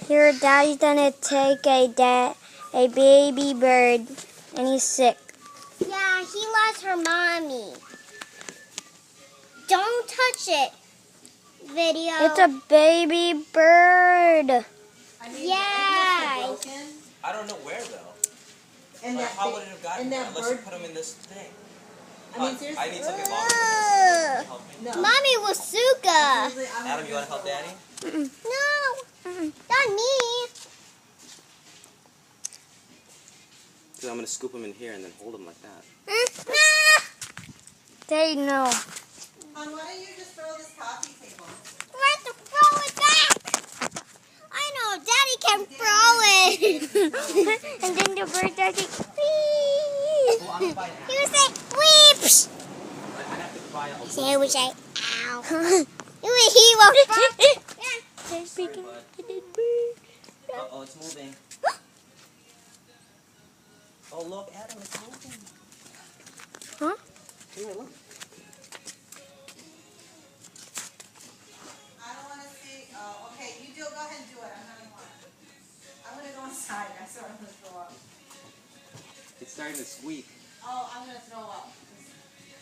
Your daddy's gonna take a baby bird, and he's sick. Yeah, he lost her mommy. Don't touch it. Video. It's a baby bird. Yeah. I don't know where though. And Like, that how would it have gotten there that unless bird. you put them in this thing? I mean, seriously. I need something longer than this. Help me. No. Mommy was Suka. Seriously, I'm Adam, you want to help Daddy? No, not me. Because I'm going to scoop him in here and then hold him like that. They know. Hon, why don't you just throw this coffee table? Let's throw it back. I know, Daddy can throw it. And then the bird does it. Oh, I'm going to buy an apple. He would say, weeps. I have to buy a He would say, ow. He will Sorry, bud. Oh, it's moving. Oh, look, Adam, it's moving. Huh? Here, look. I don't want to see. Oh, okay. You do. Go ahead and do it. I'm having one. I'm going to go inside. I swear I'm going to throw up. It's starting to squeak. Oh, I'm going to throw up.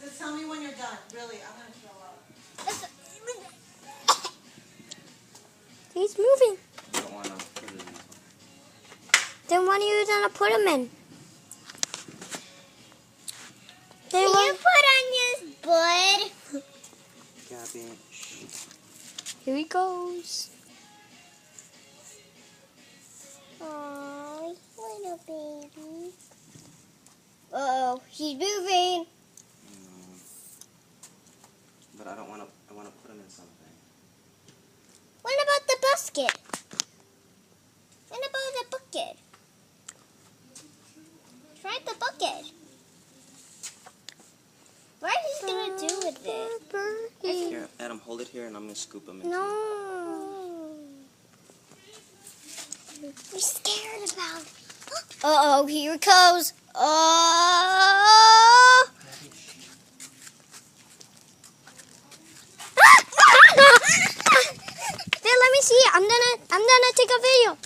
Just tell me when you're done. Really, I'm going to throw up. He's moving. I don't want to put it in this one. Then what are you gonna put him in? Can you put on his bud? Cabbage. Here he goes. Oh, little baby. Uh-oh, he's moving. But I don't want to. I want to put him in something. What about the basket? What about the bucket? Try the bucket. What is he gonna do with it? Here, Adam, hold it here, and I'm gonna scoop him in. No. I'm scared about it. Uh-oh, here it goes. Oh! Then let me see it. I'm gonna take a video.